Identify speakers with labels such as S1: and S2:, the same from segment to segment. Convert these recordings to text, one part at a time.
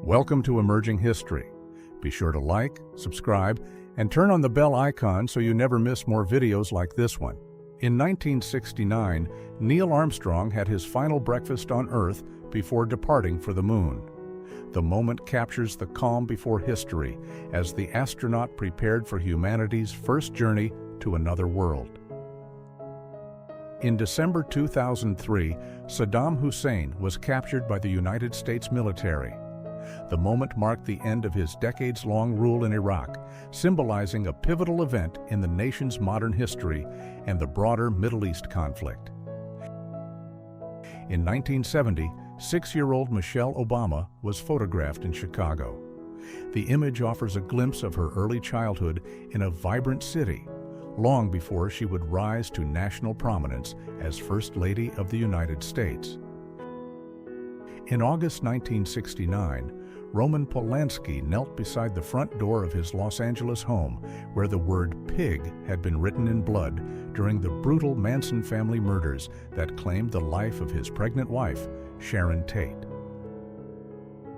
S1: Welcome to Emerging History. Be sure to like, subscribe, and turn on the bell icon so you never miss more videos like this one. In 1969, Neil Armstrong had his final breakfast on Earth before departing for the moon. The moment captures the calm before history as the astronaut prepared for humanity's first journey to another world. In December 2003, Saddam Hussein was captured by the United States military. The moment marked the end of his decades-long rule in Iraq, symbolizing a pivotal event in the nation's modern history and the broader Middle East conflict. In 1970, 6-year-old Michelle Obama was photographed in Chicago. The image offers a glimpse of her early childhood in a vibrant city, long before she would rise to national prominence as First Lady of the United States. In August 1969, Roman Polanski knelt beside the front door of his Los Angeles home, where the word pig had been written in blood during the brutal Manson family murders that claimed the life of his pregnant wife, Sharon Tate.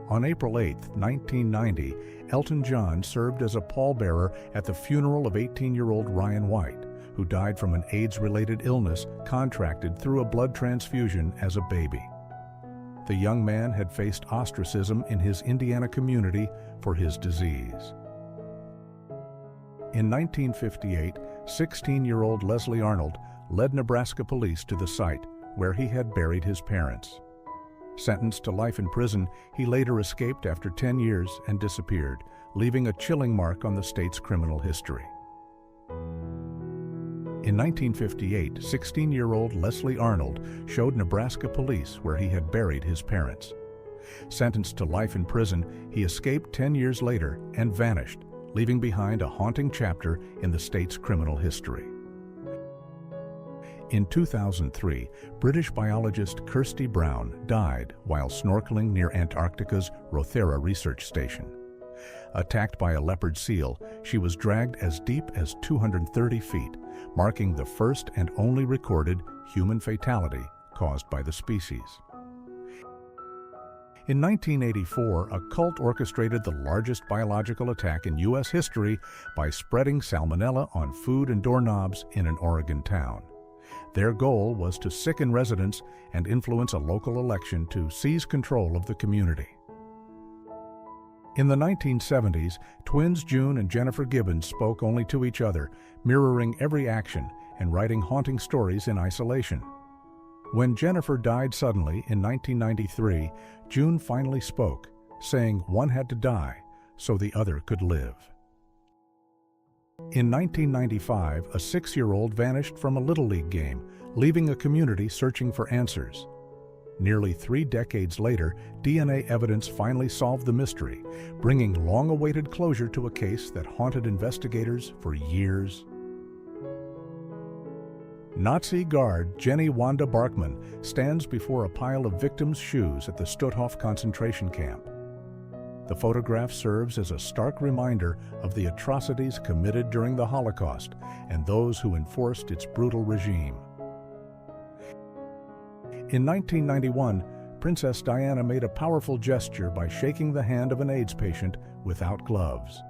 S1: On April 8, 1990, Elton John served as a pallbearer at the funeral of 18-year-old Ryan White, who died from an AIDS-related illness contracted through a blood transfusion as a baby. The young man had faced ostracism in his Indiana community for his disease. In 1958, 16-year-old Leslie Arnold led Nebraska police to the site where he had buried his parents. Sentenced to life in prison, he later escaped after 10 years and disappeared, leaving a chilling mark on the state's criminal history. In 1958, 16-year-old Leslie Arnold showed Nebraska police where he had buried his parents. Sentenced to life in prison, he escaped 10 years later and vanished, leaving behind a haunting chapter in the state's criminal history. In 2003, British biologist Kirsty Brown died while snorkeling near Antarctica's Rothera research station. Attacked by a leopard seal, she was dragged as deep as 230 feet, marking the first and only recorded human fatality caused by the species. In 1984, a cult orchestrated the largest biological attack in U.S. history by spreading salmonella on food and doorknobs in an Oregon town. Their goal was to sicken residents and influence a local election to seize control of the community. In the 1970s, twins June and Jennifer Gibbons spoke only to each other, mirroring every action and writing haunting stories in isolation. When Jennifer died suddenly in 1993, June finally spoke, saying one had to die so the other could live. In 1995, a 6-year-old vanished from a Little League game, leaving a community searching for answers. Nearly 3 decades later, DNA evidence finally solved the mystery, bringing long-awaited closure to a case that haunted investigators for years. Nazi guard Jenny Wanda Barkman stands before a pile of victims' shoes at the Stutthof concentration camp. The photograph serves as a stark reminder of the atrocities committed during the Holocaust and those who enforced its brutal regime. In 1991, Princess Diana made a powerful gesture by shaking the hand of an AIDS patient without gloves.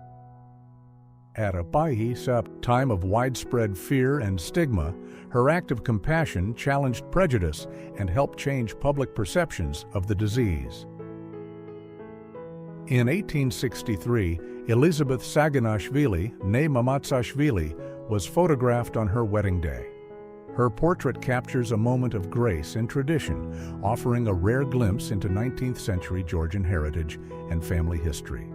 S1: At a time of widespread fear and stigma, her act of compassion challenged prejudice and helped change public perceptions of the disease. In 1863, Elizabeth Saganashvili, née Mamatsashvili, was photographed on her wedding day. Her portrait captures a moment of grace and tradition, offering a rare glimpse into 19th century Georgian heritage and family history.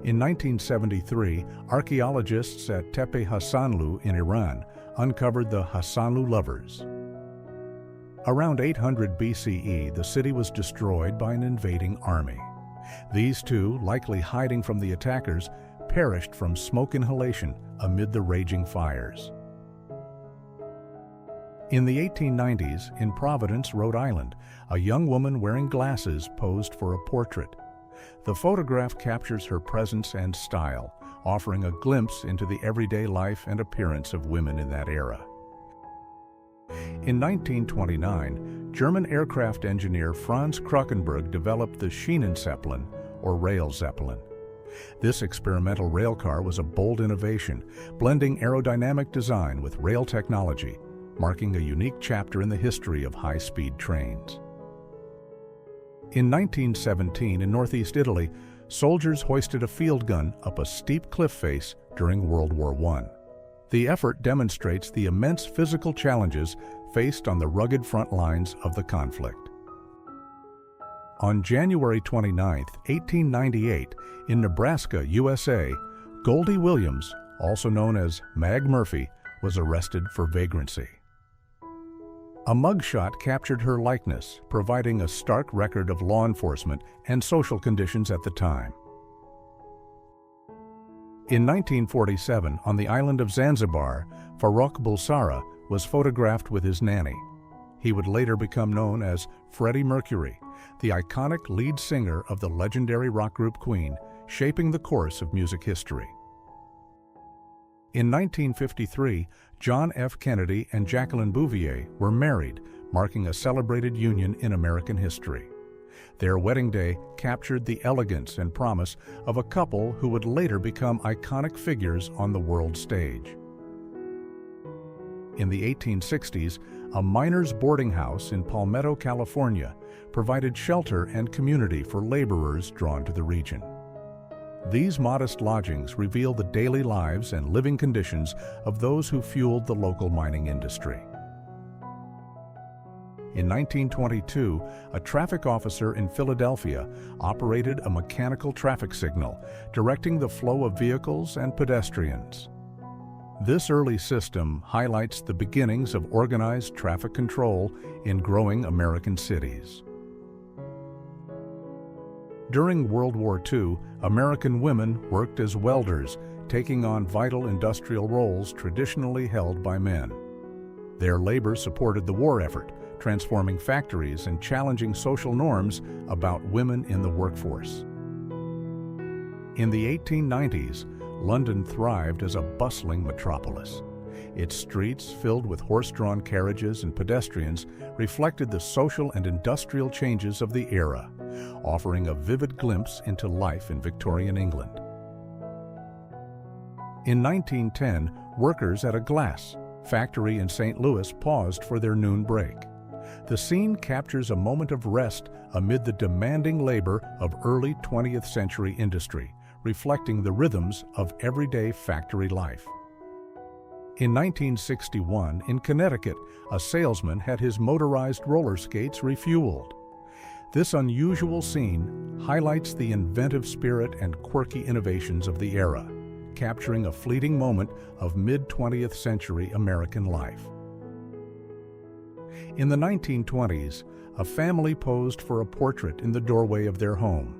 S1: In 1973, archaeologists at Tepe Hassanlu in Iran uncovered the Hassanlu lovers. Around 800 BCE, the city was destroyed by an invading army. These two, likely hiding from the attackers, perished from smoke inhalation amid the raging fires. In the 1890s, in Providence, Rhode Island, a young woman wearing glasses posed for a portrait. The photograph captures her presence and style, offering a glimpse into the everyday life and appearance of women in that era. In 1929, German aircraft engineer Franz Kruckenberg developed the Schienenzeppelin, or rail zeppelin. This experimental railcar was a bold innovation, blending aerodynamic design with rail technology, marking a unique chapter in the history of high-speed trains. In 1917, in northeast Italy, soldiers hoisted a field gun up a steep cliff face during World War I. The effort demonstrates the immense physical challenges faced on the rugged front lines of the conflict. On January 29, 1898, in Nebraska, USA, Goldie Williams, also known as Mag Murphy, was arrested for vagrancy. A mugshot captured her likeness, providing a stark record of law enforcement and social conditions at the time. In 1947, on the island of Zanzibar, Farrokh Bulsara was photographed with his nanny. He would later become known as Freddie Mercury, the iconic lead singer of the legendary rock group Queen, shaping the course of music history. In 1953, John F. Kennedy and Jacqueline Bouvier were married, marking a celebrated union in American history. Their wedding day captured the elegance and promise of a couple who would later become iconic figures on the world stage. In the 1860s, a miners' boarding house in Palmetto, California, provided shelter and community for laborers drawn to the region. These modest lodgings reveal the daily lives and living conditions of those who fueled the local mining industry. In 1922, a traffic officer in Philadelphia operated a mechanical traffic signal, directing the flow of vehicles and pedestrians. This early system highlights the beginnings of organized traffic control in growing American cities. During World War II, American women worked as welders, taking on vital industrial roles traditionally held by men. Their labor supported the war effort, transforming factories and challenging social norms about women in the workforce. In the 1890s, London thrived as a bustling metropolis. Its streets, filled with horse-drawn carriages and pedestrians, reflected the social and industrial changes of the era, offering a vivid glimpse into life in Victorian England. In 1910, workers at a glass factory in St. Louis paused for their noon break. The scene captures a moment of rest amid the demanding labor of early 20th century industry, reflecting the rhythms of everyday factory life. In 1961, in Connecticut, a salesman had his motorized roller skates refueled. This unusual scene highlights the inventive spirit and quirky innovations of the era, capturing a fleeting moment of mid-20th century American life. In the 1920s, a family posed for a portrait in the doorway of their home.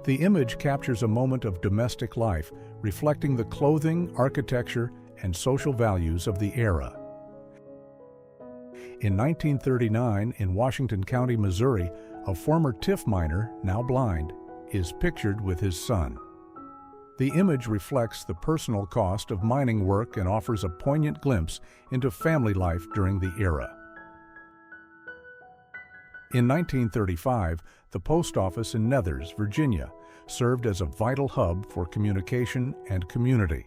S1: The image captures a moment of domestic life, reflecting the clothing, architecture, and social values of the era. In 1939, in Washington County, Missouri, a former TIF miner, now blind, is pictured with his son. The image reflects the personal cost of mining work and offers a poignant glimpse into family life during the era. In 1935, the post office in Nethers, Virginia, served as a vital hub for communication and community.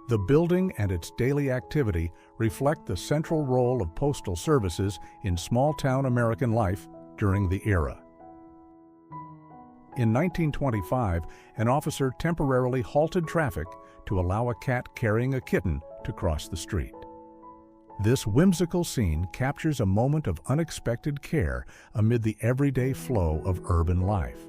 S1: The building and its daily activity reflect the central role of postal services in small-town American life during the era. In 1925, an officer temporarily halted traffic to allow a cat carrying a kitten to cross the street. This whimsical scene captures a moment of unexpected care amid the everyday flow of urban life.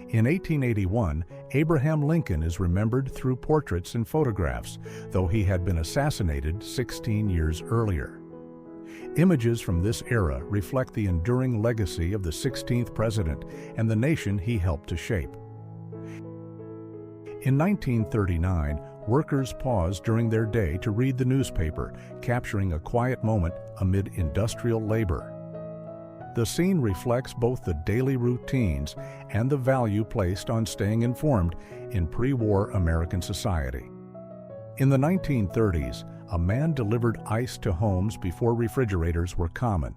S1: In 1881, Abraham Lincoln is remembered through portraits and photographs, though he had been assassinated 16 years earlier. Images from this era reflect the enduring legacy of the 16th president and the nation he helped to shape. In 1939, workers paused during their day to read the newspaper, capturing a quiet moment amid industrial labor. The scene reflects both the daily routines and the value placed on staying informed in pre-war American society. In the 1930s, a man delivered ice to homes before refrigerators were common.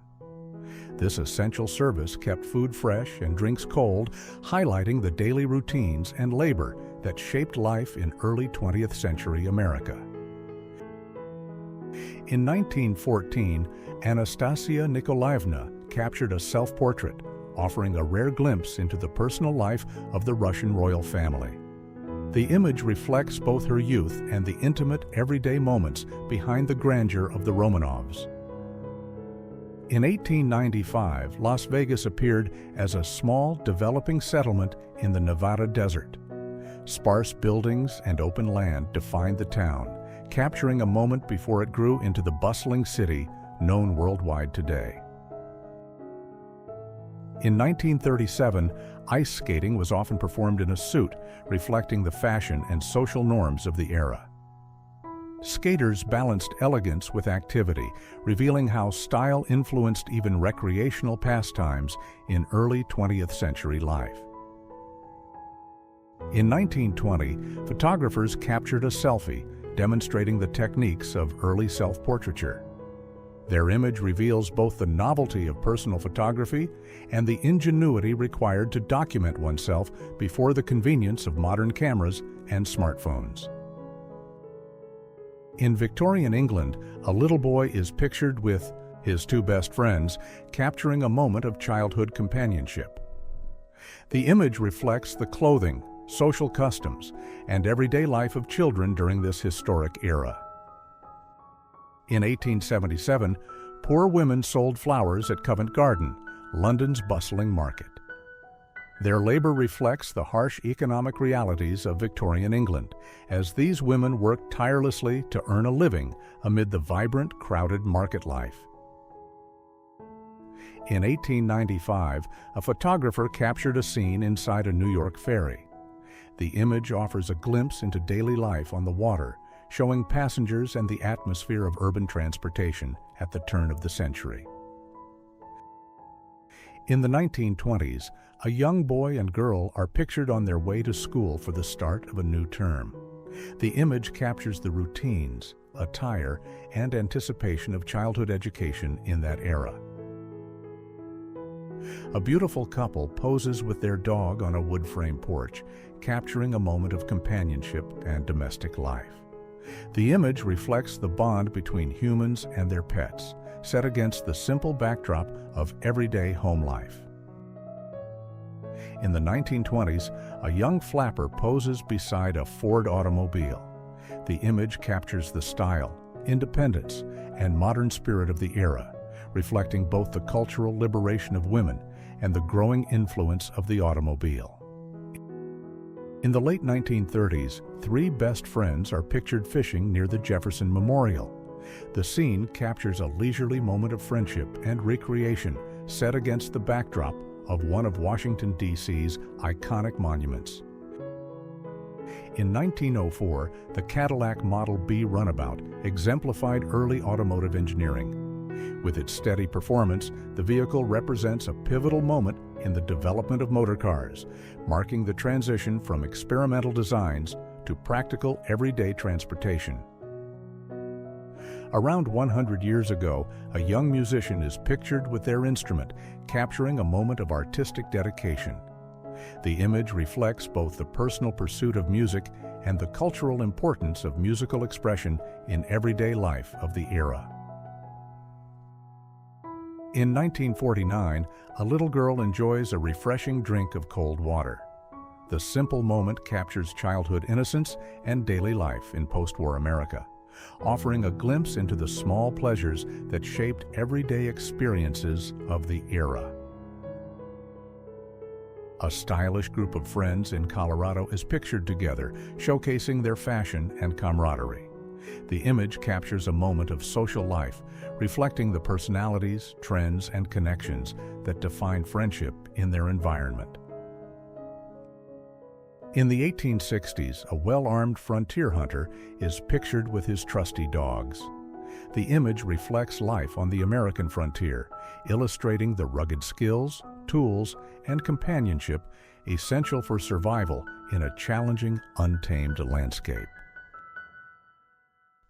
S1: This essential service kept food fresh and drinks cold, highlighting the daily routines and labor that shaped life in early 20th century America. In 1914, Anastasia Nikolaevna captured a self-portrait, offering a rare glimpse into the personal life of the Russian royal family. The image reflects both her youth and the intimate, everyday moments behind the grandeur of the Romanovs. In 1895, Las Vegas appeared as a small, developing settlement in the Nevada desert. Sparse buildings and open land defined the town, capturing a moment before it grew into the bustling city known worldwide today. In 1937, ice skating was often performed in a suit, reflecting the fashion and social norms of the era. Skaters balanced elegance with activity, revealing how style influenced even recreational pastimes in early 20th century life. In 1920, photographers captured a selfie, demonstrating the techniques of early self-portraiture. Their image reveals both the novelty of personal photography and the ingenuity required to document oneself before the convenience of modern cameras and smartphones. In Victorian England, a little boy is pictured with his two best friends, capturing a moment of childhood companionship. The image reflects the clothing, social customs, and everyday life of children during this historic era. In 1877, poor women sold flowers at Covent Garden, London's bustling market. Their labor reflects the harsh economic realities of Victorian England, as these women worked tirelessly to earn a living amid the vibrant, crowded market life. In 1895, a photographer captured a scene inside a New York ferry. The image offers a glimpse into daily life on the water, showing passengers and the atmosphere of urban transportation at the turn of the century. In the 1920s, a young boy and girl are pictured on their way to school for the start of a new term. The image captures the routines, attire, and anticipation of childhood education in that era. A beautiful couple poses with their dog on a wood frame porch, capturing a moment of companionship and domestic life. The image reflects the bond between humans and their pets, set against the simple backdrop of everyday home life. In the 1920s, a young flapper poses beside a Ford automobile. The image captures the style, independence, and modern spirit of the era, reflecting both the cultural liberation of women and the growing influence of the automobile. In the late 1930s, three best friends are pictured fishing near the Jefferson Memorial. The scene captures a leisurely moment of friendship and recreation set against the backdrop of one of Washington, D.C.'s iconic monuments. In 1904, the Cadillac Model B runabout exemplified early automotive engineering. With its steady performance, the vehicle represents a pivotal moment in the development of motor cars, marking the transition from experimental designs to practical everyday transportation. Around 100 years ago, a young musician is pictured with their instrument, capturing a moment of artistic dedication. The image reflects both the personal pursuit of music and the cultural importance of musical expression in everyday life of the era. In 1949, a little girl enjoys a refreshing drink of cold water. The simple moment captures childhood innocence and daily life in post-war America, offering a glimpse into the small pleasures that shaped everyday experiences of the era. A stylish group of friends in Colorado is pictured together, showcasing their fashion and camaraderie. The image captures a moment of social life, reflecting the personalities, trends, and connections that define friendship in their environment. In the 1860s, a well-armed frontier hunter is pictured with his trusty dogs. The image reflects life on the American frontier, illustrating the rugged skills, tools, and companionship essential for survival in a challenging, untamed landscape.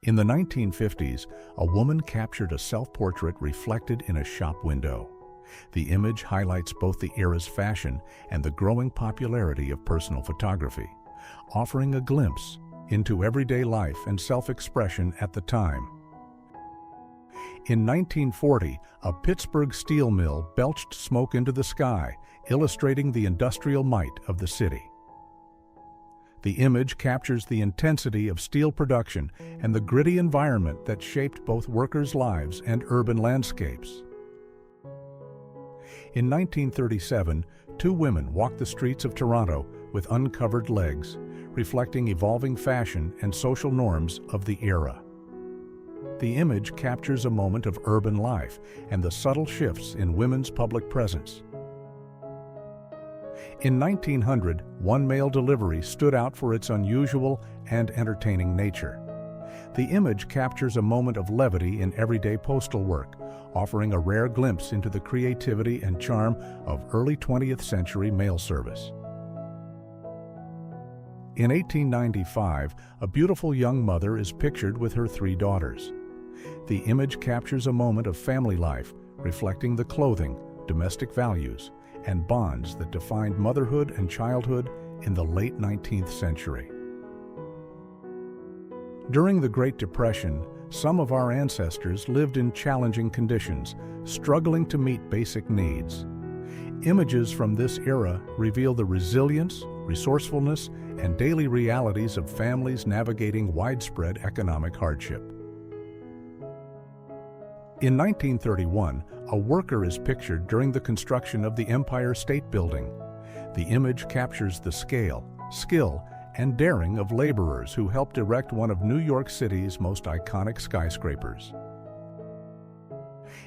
S1: In the 1950s, a woman captured a self-portrait reflected in a shop window. The image highlights both the era's fashion and the growing popularity of personal photography, offering a glimpse into everyday life and self-expression at the time. In 1940, a Pittsburgh steel mill belched smoke into the sky, illustrating the industrial might of the city. The image captures the intensity of steel production and the gritty environment that shaped both workers' lives and urban landscapes. In 1937, two women walked the streets of Toronto with uncovered legs, reflecting evolving fashion and social norms of the era. The image captures a moment of urban life and the subtle shifts in women's public presence. In 1900, one mail delivery stood out for its unusual and entertaining nature. The image captures a moment of levity in everyday postal work, offering a rare glimpse into the creativity and charm of early 20th century mail service. In 1895, a beautiful young mother is pictured with her three daughters. The image captures a moment of family life, reflecting the clothing, domestic values, and bonds that defined motherhood and childhood in the late 19th century. During the Great Depression, some of our ancestors lived in challenging conditions, struggling to meet basic needs. Images from this era reveal the resilience, resourcefulness, and daily realities of families navigating widespread economic hardship. In 1931, a worker is pictured during the construction of the Empire State Building. The image captures the scale, skill, and daring of laborers who helped erect one of New York City's most iconic skyscrapers.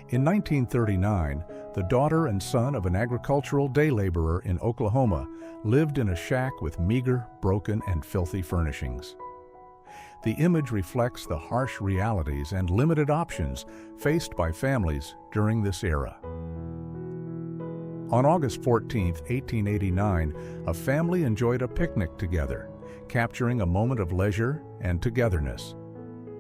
S1: In 1939, the daughter and son of an agricultural day laborer in Oklahoma lived in a shack with meager, broken, and filthy furnishings. The image reflects the harsh realities and limited options faced by families during this era. On August 14, 1889, a family enjoyed a picnic together, capturing a moment of leisure and togetherness.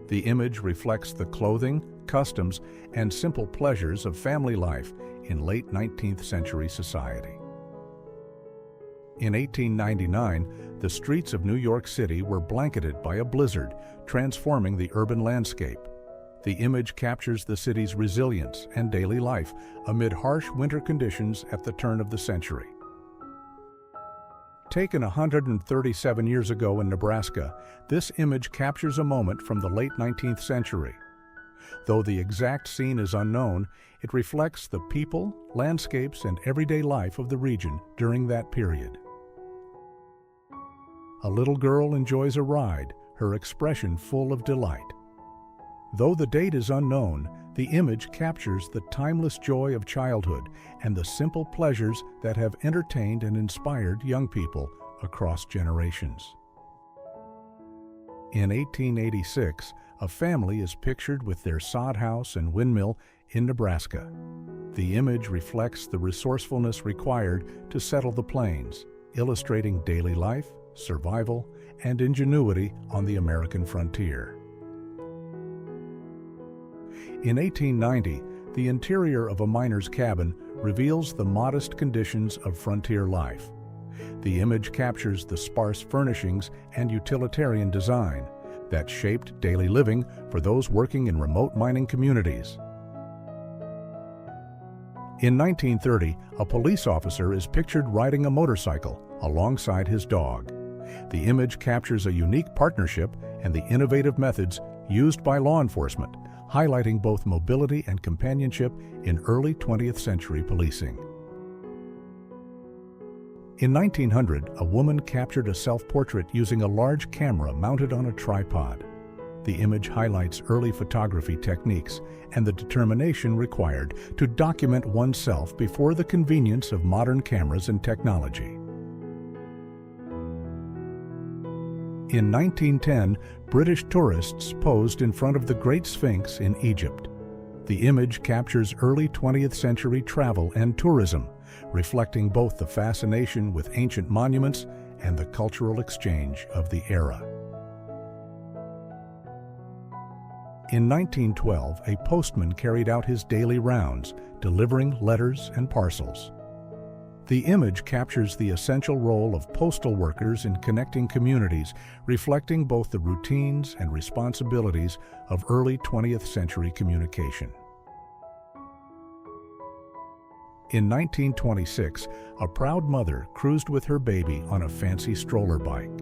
S1: The image reflects the clothing, customs, and simple pleasures of family life in late 19th century society. In 1899, the streets of New York City were blanketed by a blizzard, transforming the urban landscape. The image captures the city's resilience and daily life amid harsh winter conditions at the turn of the century. Taken 137 years ago in Nebraska, this image captures a moment from the late 19th century. Though the exact scene is unknown, it reflects the people, landscapes, and everyday life of the region during that period. A little girl enjoys a ride, her expression full of delight. Though the date is unknown, the image captures the timeless joy of childhood and the simple pleasures that have entertained and inspired young people across generations. In 1886, a family is pictured with their sod house and windmill in Nebraska. The image reflects the resourcefulness required to settle the plains, illustrating daily life, survival, and ingenuity on the American frontier. In 1890, the interior of a miner's cabin reveals the modest conditions of frontier life. The image captures the sparse furnishings and utilitarian design that shaped daily living for those working in remote mining communities. In 1930, a police officer is pictured riding a motorcycle alongside his dog. The image captures a unique partnership and the innovative methods used by law enforcement, highlighting both mobility and companionship in early 20th century policing. In 1900, a woman captured a self-portrait using a large camera mounted on a tripod. The image highlights early photography techniques and the determination required to document oneself before the convenience of modern cameras and technology. In 1910, British tourists posed in front of the Great Sphinx in Egypt. The image captures early 20th century travel and tourism, reflecting both the fascination with ancient monuments and the cultural exchange of the era. In 1912, a postman carried out his daily rounds, delivering letters and parcels. The image captures the essential role of postal workers in connecting communities, reflecting both the routines and responsibilities of early 20th century communication. In 1926, a proud mother cruised with her baby on a fancy stroller bike.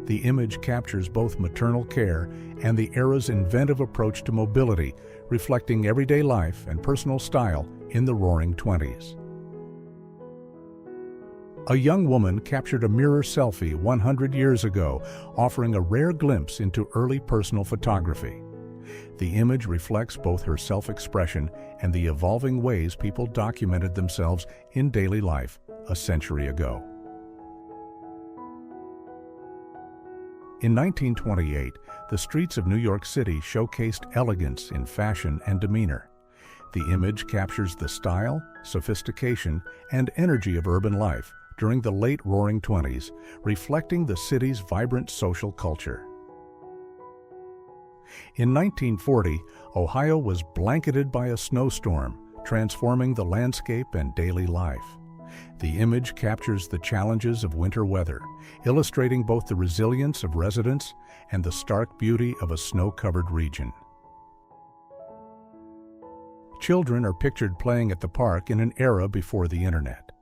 S1: The image captures both maternal care and the era's inventive approach to mobility, reflecting everyday life and personal style in the Roaring '20s. A young woman captured a mirror selfie 100 years ago, offering a rare glimpse into early personal photography. The image reflects both her self-expression and the evolving ways people documented themselves in daily life a century ago. In 1928, the streets of New York City showcased elegance in fashion and demeanor. The image captures the style, sophistication, and energy of urban life during the late Roaring '20s, reflecting the city's vibrant social culture. In 1940, Ohio was blanketed by a snowstorm, transforming the landscape and daily life. The image captures the challenges of winter weather, illustrating both the resilience of residents and the stark beauty of a snow-covered region. Children are pictured playing at the park in an era before the internet.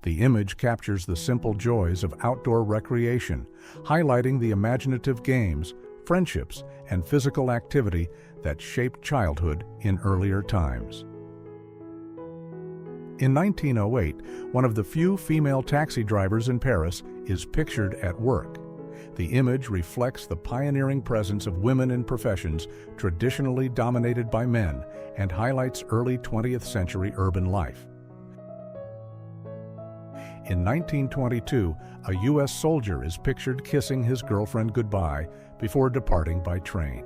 S1: The image captures the simple joys of outdoor recreation, highlighting the imaginative games, friendships, and physical activity that shaped childhood in earlier times. In 1908, one of the few female taxi drivers in Paris is pictured at work. The image reflects the pioneering presence of women in professions traditionally dominated by men and highlights early 20th century urban life. In 1922, a U.S. soldier is pictured kissing his girlfriend goodbye before departing by train.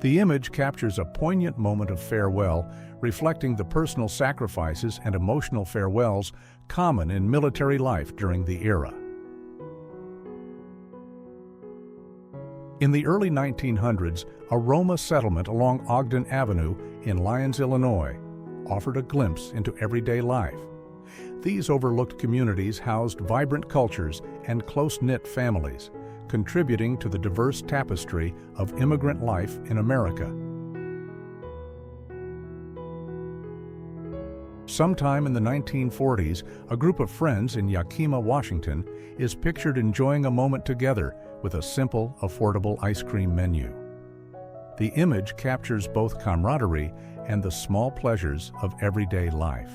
S1: The image captures a poignant moment of farewell, reflecting the personal sacrifices and emotional farewells common in military life during the era. In the early 1900s, a Roma settlement along Ogden Avenue in Lyons, Illinois, offered a glimpse into everyday life. These overlooked communities housed vibrant cultures and close-knit families, contributing to the diverse tapestry of immigrant life in America. Sometime in the 1940s, a group of friends in Yakima, Washington, is pictured enjoying a moment together with a simple, affordable ice cream menu. The image captures both camaraderie and the small pleasures of everyday life.